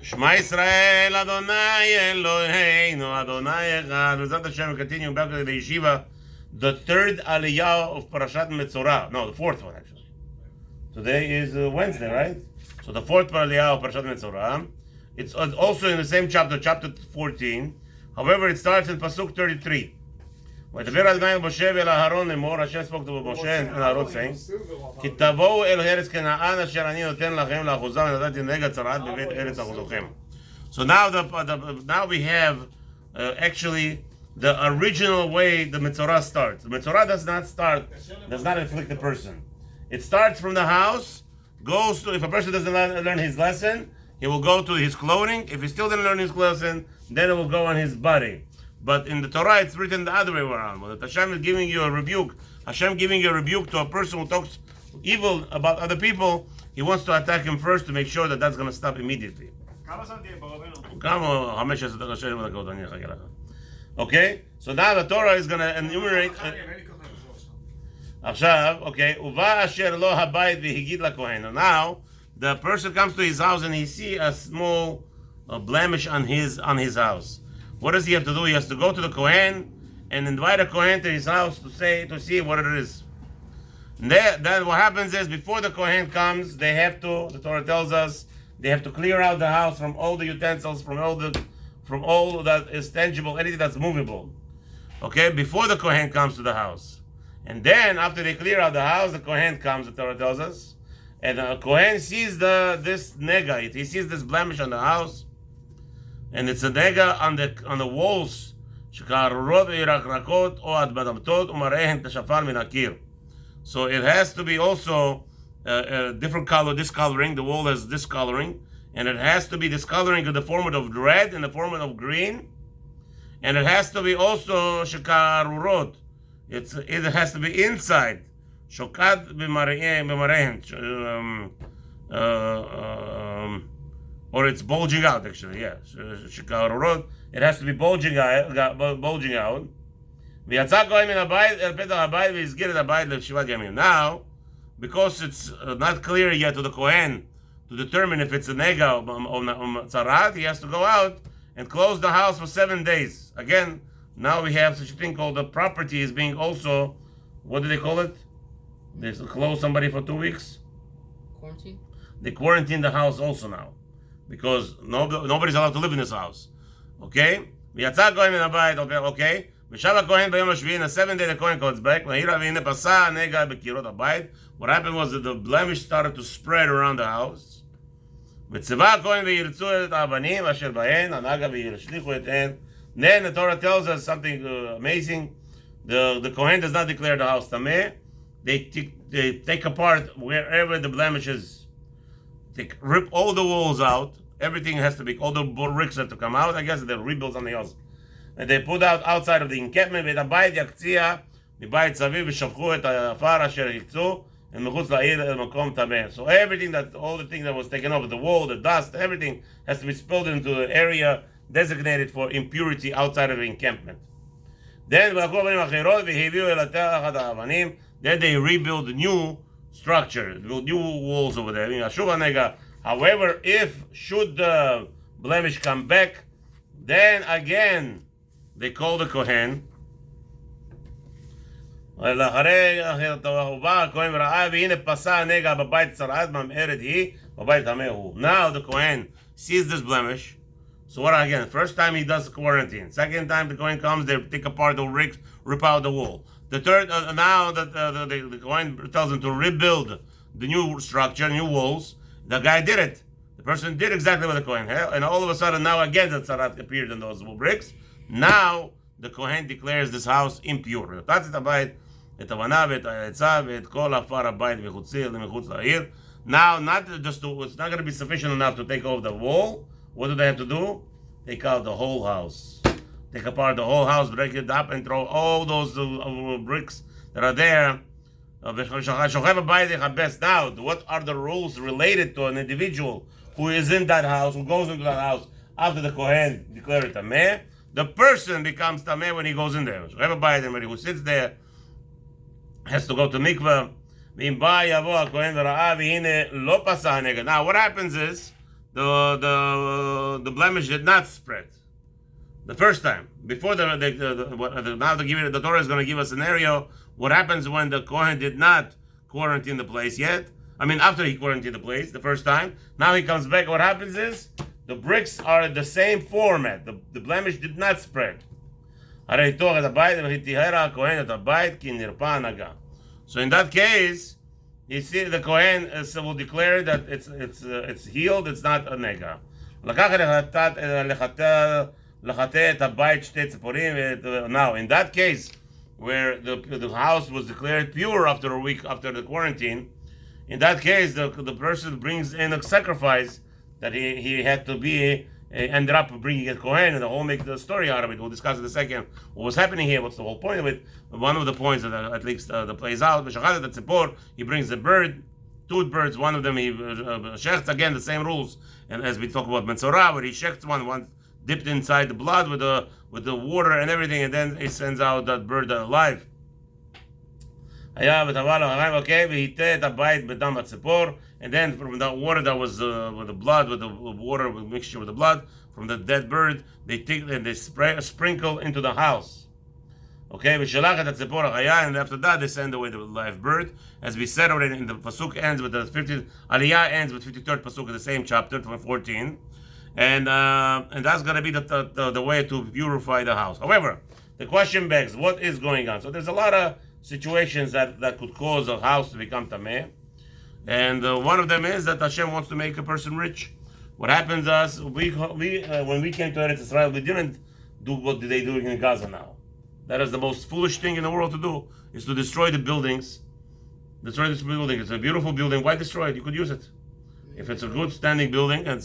Shema Yisrael, Adonai Eloheinu, Adonai Echad. Bezat Hashem, we continue back to the yeshiva, the third aliyah of Parashat Mezorah. No, the fourth one actually. Today is Wednesday, right? So the fourth aliyah of Parashat Mezorah. It's also in the same chapter, chapter 14. However, it starts in Pasuk 33. וידבר אדוני אל משה ואל אהרון לאמור, השם spoke to Moshe and Aaron saying, כי תבואו אל ארץ כנען אשר אני נותן לכם לאחוזה ונתתי נגע צרעת בבית ארץ אחוזכם. So now we have actually the original way the Mezorah starts. The Mezorah does not inflict the person. It starts from the house, goes to, if a person doesn't learn his lesson, he will go to his clothing. If he still didn't learn his lesson, then it will go on his body. But in the Torah, it's written the other way around. When Hashem is giving you a rebuke, Hashem giving you a rebuke to a person who talks evil about other people, he wants to attack him first to make sure that that's going to stop immediately. Okay? So now the Torah is going to enumerate... Now, the person comes to his house and he sees a small blemish on his house. What does he have to do? He has to go to the Kohen and invite a Kohen to his house to see what it is. And then what happens is, before the Kohen comes, the Torah tells us, they have to clear out the house from all the utensils, from all that is tangible, anything that's movable. Okay, before the Kohen comes to the house. And then, after they clear out the house, the Kohen comes, the Torah tells us, and the Kohen sees this nega, he sees this blemish on the house, and it's a nega on the walls. So it has to be also a different color, discoloring. The wall has discoloring, and it has to be discoloring in the form of red and the form of green, and it has to be also shekarurot. It has to be inside. Shokad b'marehen. Or it's bulging out, actually, yeah. It has to be bulging out. Now, because it's not clear yet to the Kohen to determine if it's a nega or tzarat, he has to go out and close the house for 7 days. Again, now we have such a thing called the property is being also, what do they call it? They close somebody for 2 weeks? Quarantine? They quarantine the house also now, because nobody's allowed to live in this house. Okay? Okay? ושב הכהן ביום השביעי, in the 7th day the Kohen comes back, והנה פסע הנגע בקירות הבית. What happened was that the blemish started to spread around the house. וצבא הכהן וירצו את האבנים אשר בהן, הנגע וישליכו אתן. Then the Torah tells us something amazing. The Kohen does not declare the house tameh. They take apart wherever the blemish is. They rip all the walls out. Everything has to be, all the bricks have to come out. I guess they rebuild something else. And they put out outside of the encampment, ואת הבית יקציע מבית סביב ושפכו את העפר אשר יקצו מחוץ לעיר אל מקום טמא. So everything all the things that was taken off, the wall, the dust, everything has to be spilled into the area designated for impurity outside of the encampment. Then they rebuild the new structure, new walls over there. However, should the blemish come back, then again they call the Kohen. Now the Kohen sees this blemish. So what again? First time he does quarantine. Second time the Kohen comes, they take apart the bricks, rip out the wall. The third, now that the Kohen tells him to rebuild the new structure, new walls, the guy did it. The person did exactly what the Kohen had, and all of a sudden now again the tzarat appeared in those bricks. Now the Kohen declares this house impure. Now, it's not going to be sufficient enough to take off the wall. What do they have to do? Take out the whole house. Take apart the whole house, break it up, and throw all those bricks that are there. Now, what are the rules related to an individual who is in that house, who goes into that house after the Kohen declared it tameh? The person becomes tameh when he goes in there. Everybody who sits there has to go to mikveh. Now, what happens is, the blemish did not spread. The first time, before now the Torah is going to give a scenario. What happens when the Kohen did not quarantine the place yet? I mean, after he quarantined the place the first time, now he comes back. What happens is the bricks are the same format. The blemish did not spread. So in that case, you see the Kohen will declare that it's healed. It's not a nega. Now, in that case, where the house was declared pure after a week after the quarantine, in that case, the person brings in a sacrifice that he had to be ended up bringing a Kohen, and the whole make the story out of it. We'll discuss in a second what was happening here, what's the whole point of it. One of the points that at least that plays out, he brings a bird, two birds, one of them he shechts, again the same rules, and as we talk about Mezorah, where he shechts one dipped inside the blood with the water and everything, and then he sends out that bird alive. And then from that water that was with the blood, with the water with mixture with the blood from the dead bird, they take and they sprinkle into the house. Okay, and after that they send away the live bird. As we said already, in the pasuk ends with the 50th Aliyah ends with 53rd pasuk in the same chapter 14, and that's gonna be the way to purify the house. However, the question begs, what is going on? So there's a lot of situations that could cause a house to become tameh, and one of them is that Hashem wants to make a person rich. What happens is when we came to Eretz Israel, we didn't do what they do in Gaza now. That is the most foolish thing in the world to do, is to destroy the buildings. Destroy this building. It's a beautiful building. Why destroy it? You could use it. If it's a good standing building and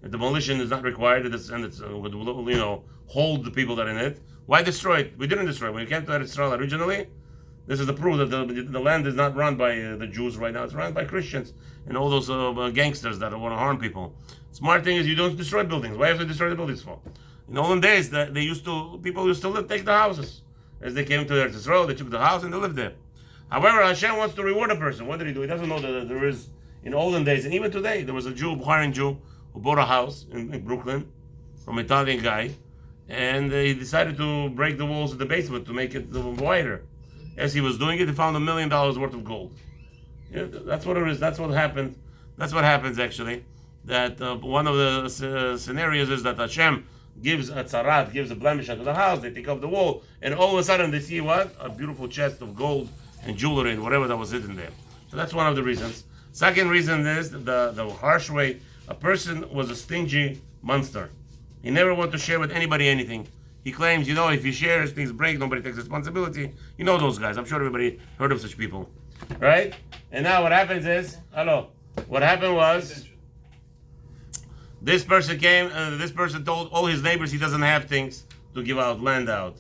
demolition is not required, and it's would hold the people that are in it, why destroy it? We didn't destroy it. When we came to Eretz Israel originally, this is the proof that the land is not run by the Jews right now. It's run by Christians and all those gangsters that want to harm people. Smart thing is you don't destroy buildings. Why have to destroy the buildings for? In olden days, people used to take the houses. As they came to Eretz Israel, they took the house and they lived there. However, Hashem wants to reward a person. What did he do? He doesn't know that there is, in olden days, and even today, there was a Bukharian Jew who bought a house in Brooklyn from an Italian guy, and he decided to break the walls of the basement to make it wider. As he was doing it, he found $1 million worth of gold. Yeah, that's what it is. That's what happened. That's what happens actually. That one of the scenarios is that Hashem gives a tzarat, gives a blemish onto the house. They take off the wall, and all of a sudden they see what? A beautiful chest of gold and jewelry and whatever that was hidden there. So that's one of the reasons. Second reason is the harsh way. A person was a stingy monster. He never wanted to share with anybody anything. He claims, if he shares, things break, nobody takes responsibility. You know those guys. I'm sure everybody heard of such people. Right? And now what happens is, what happened was, this person came, this person told all his neighbors he doesn't have things to give out, land out.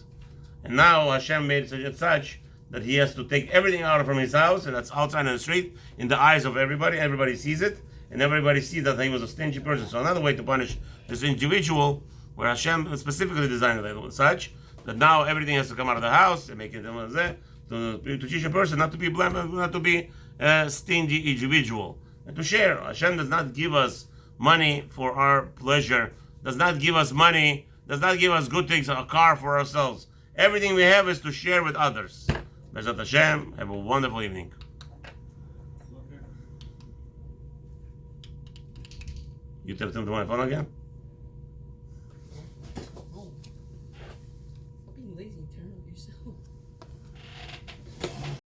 And now Hashem made it such that he has to take everything out from his house, and that's outside on the street, in the eyes of everybody. Everybody sees it, and everybody sees that he was a stingy person. So another way to punish this individual, where Hashem specifically designed it such that now everything has to come out of the house and make it to teach a person not to be not to be a stingy individual, and to share. Hashem does not give us money for our pleasure, does not give us money, does not give us good things, a car for ourselves. Everything we have is to share with others. Bezat Hashem, have a wonderful evening. You tapped into my phone again? Being lazy, turn off yourself.